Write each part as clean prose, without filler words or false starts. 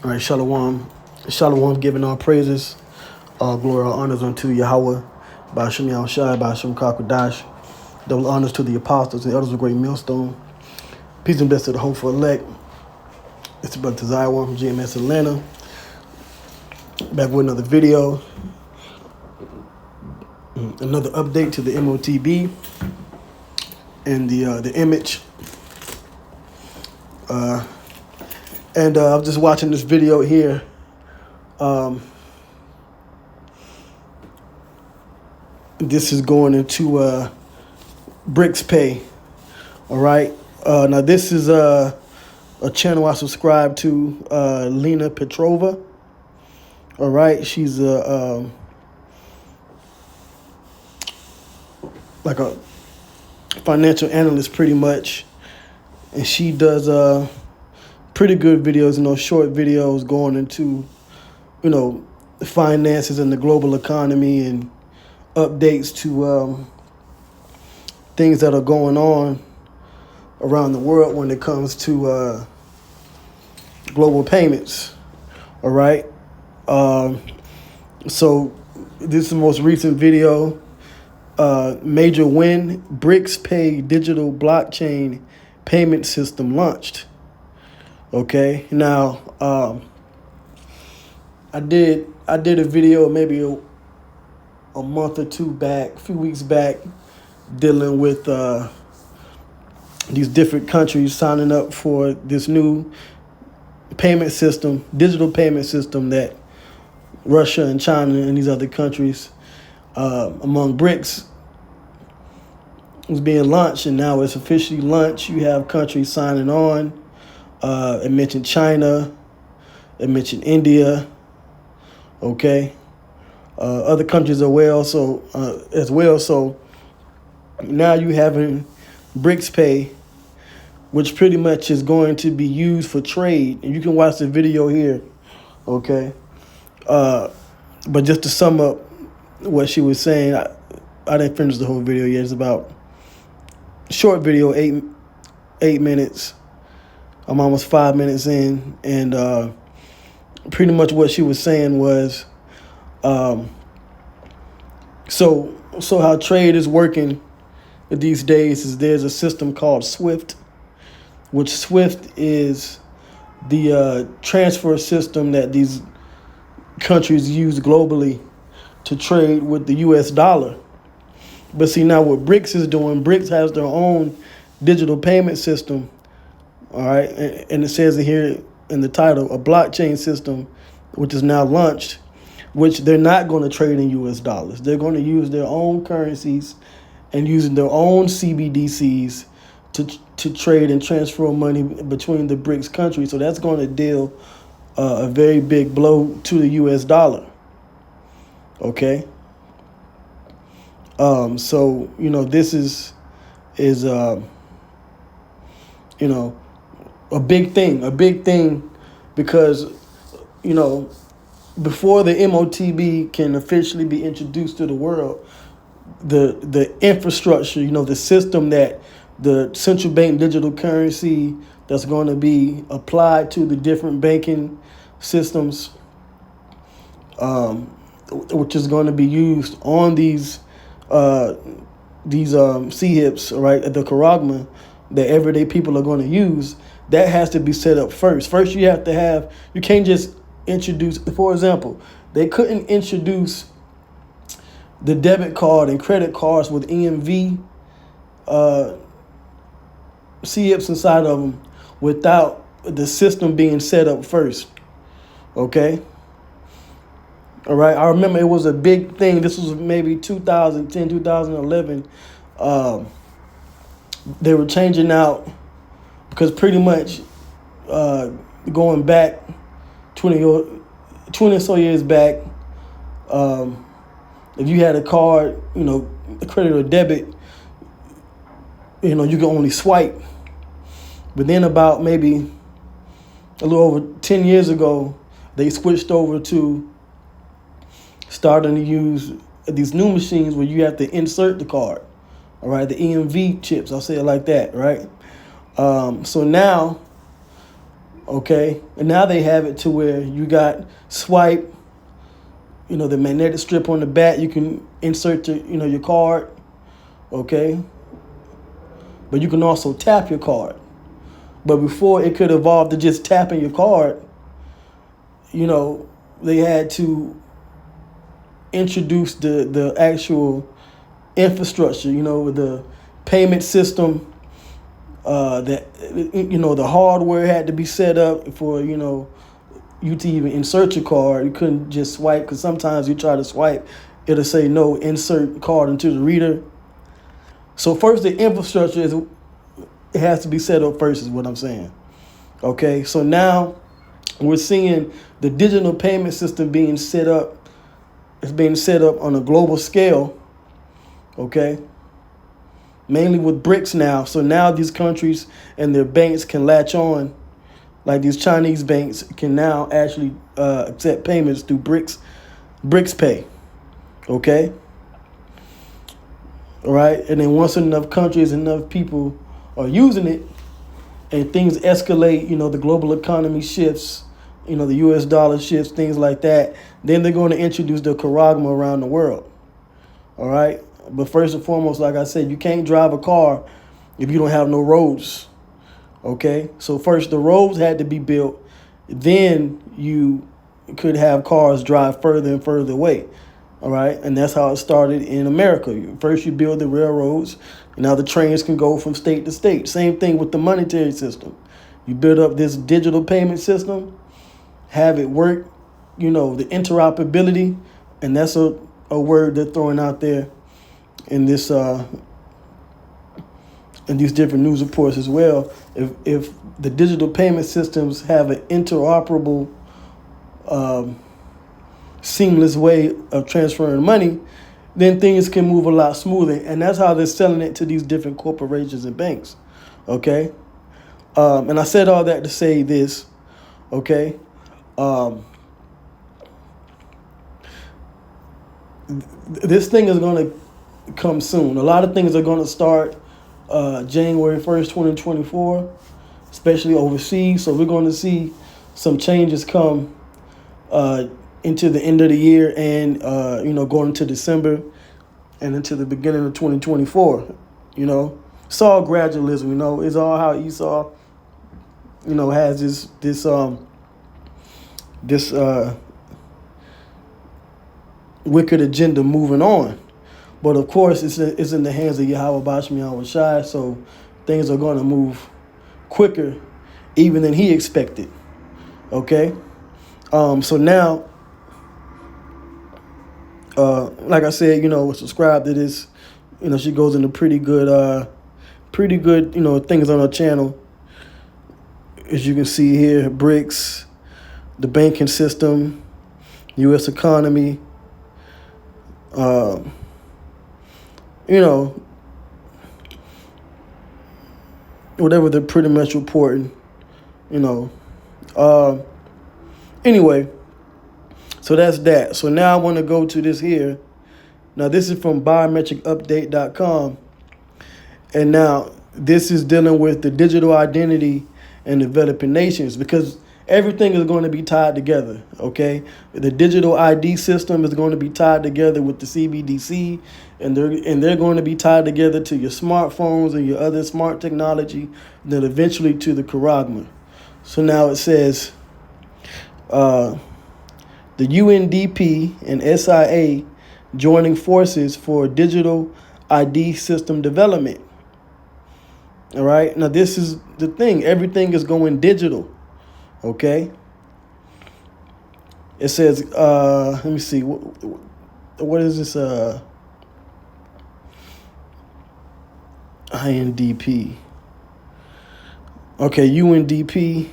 All right, Shalom. Shalom, giving all praises, all glory, all honors unto Yahweh, Ba'ashem Yahushai, Ba'ashem Kakadash. Double honors to the apostles and elders of Great Millstone. Peace and blessings to the hopeful elect. It's your brother Tazaiwa from GMS Atlanta. Back with another video. Another update to the Motb and the image. And I'm just watching this video here. This is going into Bricks Pay. All right. Now this is a channel I subscribe to, Lena Petrova. All right. She's like a financial analyst pretty much. And she does pretty good videos, short videos going into, the finances and the global economy and updates to things that are going on around the world when it comes to global payments. All right. So this is the most recent video. Major win: Bricks Pay digital blockchain payment system launched. Okay. Now, I did a video maybe a month or two back, a few weeks back, dealing with these different countries signing up for this new payment system, digital payment system that Russia and China and these other countries among BRICS was being launched, and now it's officially launched. You have countries signing on. It mentioned China. It mentioned India. Okay. Other countries as well. So now you having Bricks Pay, which pretty much is going to be used for trade. And you can watch the video here. Okay. But just to sum up what she was saying, I didn't finish the whole video yet. It's about short video, eight minutes. I'm almost 5 minutes in, and pretty much what she was saying was, so how trade is working these days is there's a system called SWIFT, which SWIFT is the transfer system that these countries use globally to trade with the U.S. dollar. But see, now what BRICS is doing, BRICS has their own digital payment system, all right? And it says here in the title, a blockchain system, which is now launched, which they're not going to trade in U.S. dollars. They're going to use their own currencies and using their own CBDCs to trade and transfer money between the BRICS countries. So that's going to deal a very big blow to the U.S. dollar. Okay. So this is a big thing because before the Motb can officially be introduced to the world, the infrastructure, the system that the central bank digital currency that's going to be applied to the different banking systems, which is going to be used on these CHIPs, right, at the Karagma, that everyday people are going to use. That has to be set up first. First, you have to have, you can't just introduce, for example, they couldn't introduce the debit card and credit cards with EMV CHIPs inside of them without the system being set up first. Okay? All right, I remember it was a big thing. This was maybe 2010, 2011. They were changing out because pretty much going back 20 or so years back, if you had a card, credit or debit, you can only swipe. But then about maybe a little over 10 years ago, they switched over to starting to use these new machines where you have to insert the card, all right, the EMV chips, I'll say it like that, right? So now Okay, and now they have it to where you got swipe, the magnetic strip on the back. You can insert your card. Okay, but you can also tap your card. But before it could evolve to just tapping your card, they had to introduce the actual infrastructure, the payment system. The hardware had to be set up for you to even insert your card. You couldn't just swipe, because sometimes you try to swipe, it'll say no, insert card into the reader. So first, the infrastructure it has to be set up first, is what I'm saying. Okay, so now we're seeing the digital payment system being set up. It's being set up on a global scale. Okay, mainly with BRICS now. So now these countries and their banks can latch on, like these Chinese banks can now actually accept payments through BRICS Pay. Okay. All right. And then once enough countries, enough people are using it, and things escalate, the global economy shifts, the US dollar shifts, things like that, then they're going to introduce the charagma around the world. All right. But first and foremost, like I said, you can't drive a car if you don't have no roads. Okay. So first the roads had to be built. Then you could have cars drive further and further away. All right. And that's how it started in America. First you build the railroads. And now the trains can go from state to state. Same thing with the monetary system. You build up this digital payment system, have it work, the interoperability. And that's a word they're throwing out there in this in these different news reports as well. If the digital payment systems have an interoperable, seamless way of transferring money, then things can move a lot smoother. And that's how they're selling it to these different corporations and banks. Okay. And I said all that to say this. Okay. This thing is going to come soon. A lot of things are going to start January 1st, 2024, especially overseas. So we're going to see some changes come into the end of the year and, going into December and into the beginning of 2024. It's all gradualism, it's all how Esau, has this wicked agenda moving on. But of course, it's in the hands of Yahweh Bashmi Yahweh Shai, so things are going to move quicker even than he expected. Okay? So now, like I said, subscribe to this. She goes into pretty good, things on her channel. As you can see here, BRICS, the banking system, U.S. economy, whatever they're pretty much reporting, Anyway, so that's that. So now I want to go to this here. Now, this is from biometricupdate.com. And now this is dealing with the digital identity and developing nations, because everything is going to be tied together, okay? The digital ID system is going to be tied together with the CBDC, and they're going to be tied together to your smartphones and your other smart technology, and then eventually to the charagma. So now it says the UNDP and SIA joining forces for digital ID system development. All right. Now, this is the thing. Everything is going digital. Okay. It says, let me see. What is this? INDP. Okay. UNDP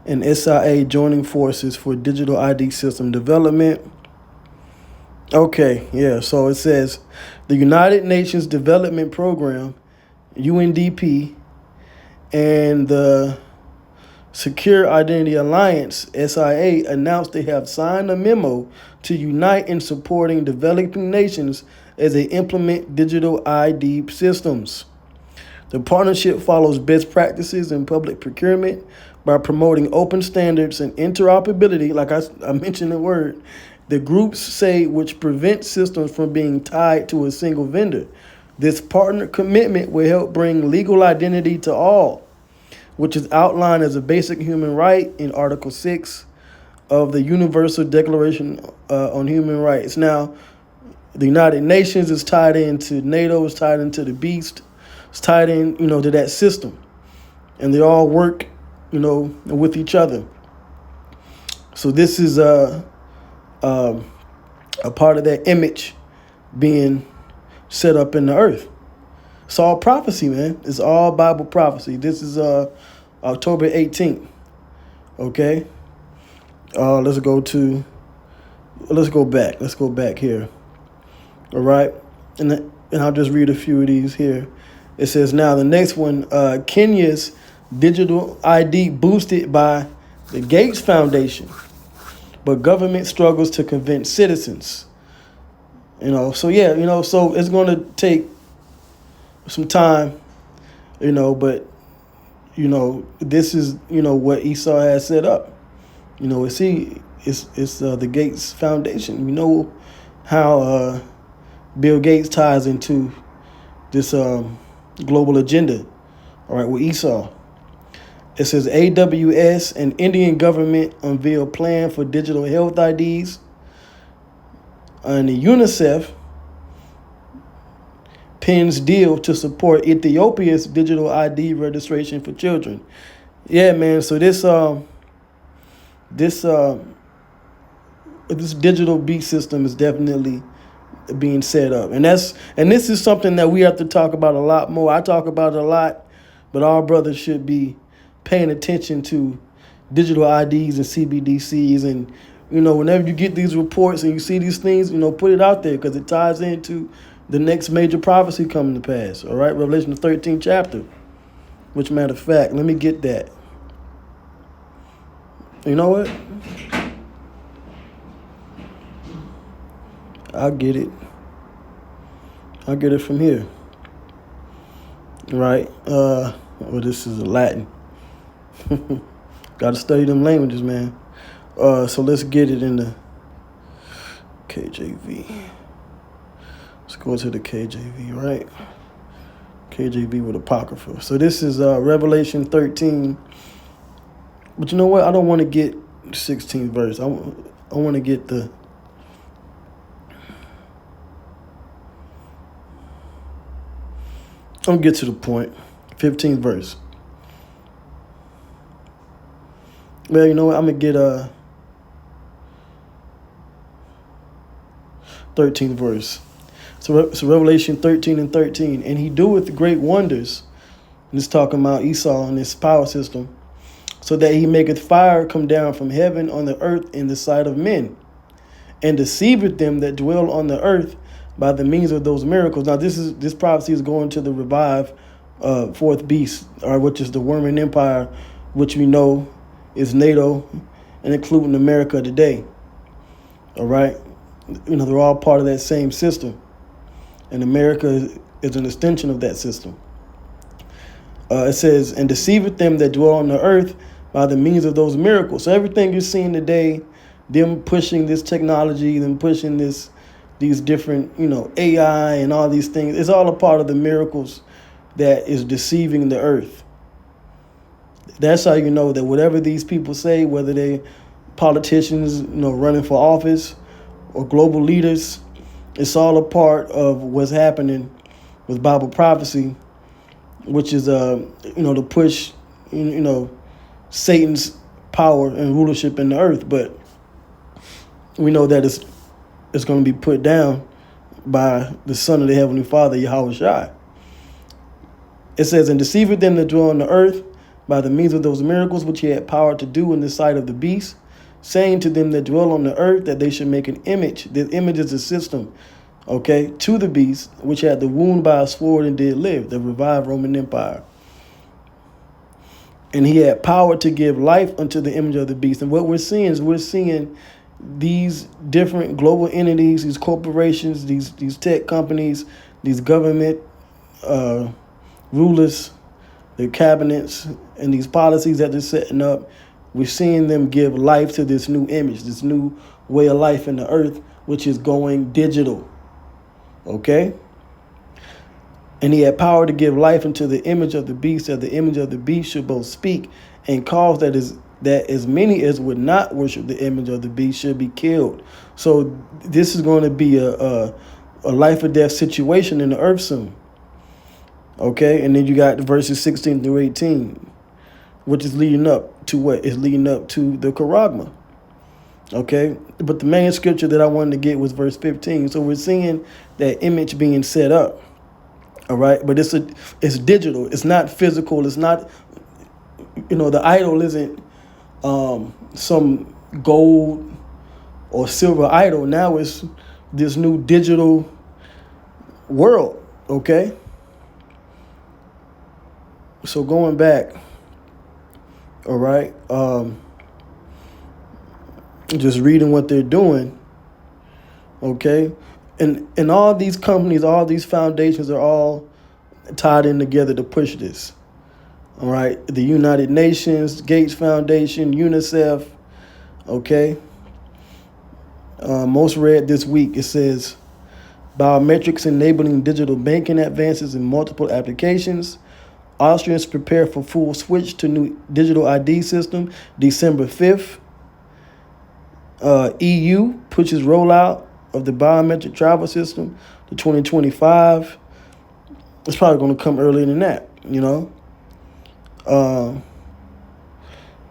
and SIA joining forces for digital ID system development. Okay. Yeah. So it says the United Nations Development Program, UNDP, and the Secure Identity Alliance, SIA, announced they have signed a memo to unite in supporting developing nations as they implement digital ID systems. The partnership follows best practices in public procurement, by promoting open standards and interoperability, like I mentioned the word, the groups say, which prevents systems from being tied to a single vendor. This partner commitment will help bring legal identity to all, which is outlined as a basic human right in Article 6 of the Universal Declaration on Human Rights. Now, the United Nations is tied into NATO, is tied into the Beast, it's tied in, to that system. And they all work, with each other. So this is a part of that image being set up in the earth. It's all prophecy, man. It's all Bible prophecy. This is October 18th. Okay? Let's go back. Let's go back here. All right? And I'll just read a few of these here. It says, now the next one, Kenya's digital ID boosted by the Gates Foundation, but government struggles to convince citizens. So so it's going to take some time, but, this is, what Esau has set up. It's the Gates Foundation. We know how Bill Gates ties into this global agenda, all right, with Esau. It says AWS and Indian government unveil plan for digital health IDs. And the UNICEF pens deal to support Ethiopia's digital ID registration for children. Yeah, man. So this digital beat system is definitely being set up, and this is something that we have to talk about a lot more. I talk about it a lot, but our brothers should be paying attention to digital IDs and CBDCs, and whenever you get these reports and you see these things, put it out there, because it ties into the next major prophecy coming to pass. All right, Revelation the 13th chapter. Which, matter of fact, let me get that. You know what? I'll get it from here. Right? Well, this is Latin. Got to study them languages, man. So let's get it in the KJV. Let's go to the KJV, right? KJV with Apocrypha. So this is Revelation 13. But you know what? I don't want to get 16th verse. I want to get the... I'm going to get to the point. 15th verse. Well, you know what? I'm going to get 13th verse. So Revelation 13 and 13. And he doeth great wonders. And it's talking about Esau and his power system. So that he maketh fire come down from heaven on the earth in the sight of men. And deceiveth them that dwell on the earth by the means of those miracles. Now, this prophecy is going to the revived fourth beast, which is the Worming Empire, which we know is NATO and including America today. All right? They're all part of that same system. And America is an extension of that system. It says, and deceiveth them that dwell on the earth by the means of those miracles. So everything you're seeing today, them pushing this technology, them pushing these different, AI and all these things, it's all a part of the miracles that is deceiving the earth. That's how you know that whatever these people say, whether they politicians, running for office or global leaders, it's all a part of what's happening with Bible prophecy, which is, to push, Satan's power and rulership in the earth. But we know that it's going to be put down by the Son of the Heavenly Father, Yahweh Shai. It says, and deceiveth them that dwell on the earth by the means of those miracles which he had power to do in the sight of the beast, saying to them that dwell on the earth that they should make an image. The image is a system, to the beast, which had the wound by a sword and did live, the revived Roman Empire. And he had power to give life unto the image of the beast. And what we're seeing these different global entities, these corporations, these tech companies, these government rulers, their cabinets, and these policies that they're setting up, we're seeing them give life to this new image, this new way of life in the earth, which is going digital. Okay? And he had power to give life into the image of the beast, that the image of the beast should both speak and cause that as many as would not worship the image of the beast should be killed. So this is going to be a life or death situation in the earth soon. Okay, and then you got verses 16 through 18, which is leading up to what? Is leading up to the charagma. Okay, but the main scripture that I wanted to get was verse 15. So we're seeing that image being set up. All right, but it's digital. It's not physical. It's not, the idol isn't some gold or silver idol. Now it's this new digital world. Okay. So going back, all right, just reading what they're doing. Okay. And all these companies, all these foundations are all tied in together to push this. All right. The United Nations, Gates Foundation, UNICEF. Okay. Most read this week, it says, biometrics enabling digital banking advances in multiple applications. Austrians prepare for full switch to new digital ID system December 5th. EU pushes rollout of the biometric travel system to 2025. It's probably going to come earlier than that,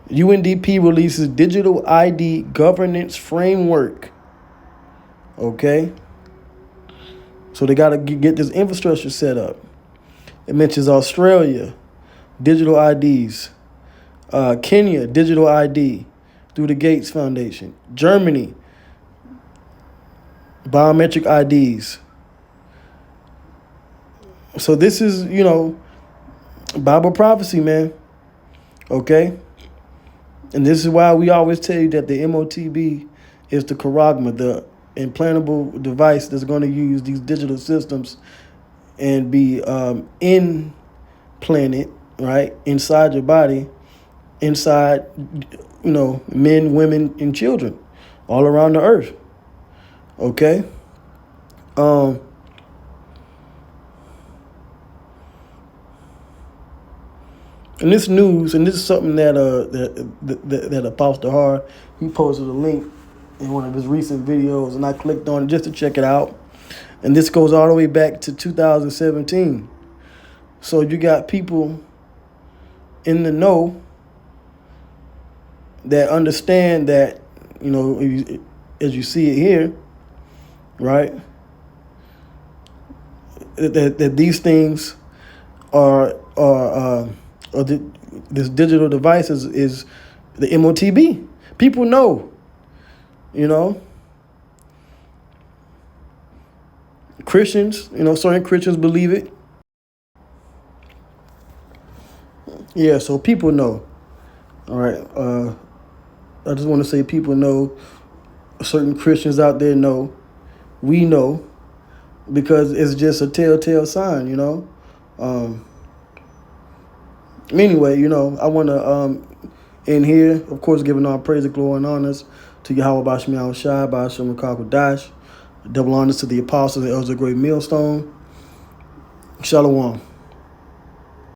UNDP releases digital ID governance framework. Okay. So they got to get this infrastructure set up. It mentions Australia, digital IDs. Kenya, digital ID through the Gates Foundation. Germany, biometric IDs. So this is, Bible prophecy, man. Okay? And this is why we always tell you that the Motb is the charagma, the implantable device that's going to use these digital systems and be implanted, right, inside your body, inside, men, women, and children all around the earth. Okay? And this news, and this is something that Apostle Har, he posted a link in one of his recent videos, and I clicked on it just to check it out. And this goes all the way back to 2017. So you got people in the know that understand that, as you see it here, right, that these things this digital device is the Motb. People know, Christians, certain Christians believe it. Yeah, so people know. All right. I just want to say people know. Certain Christians out there know. We know. Because it's just a telltale sign, Anyway, I want to end here, of course, giving all praise, glory, and honors to Yahweh Bashmi Al-Shai, Bashim Dash. Double honors to the apostles and elders of Great Millstone. Shalom.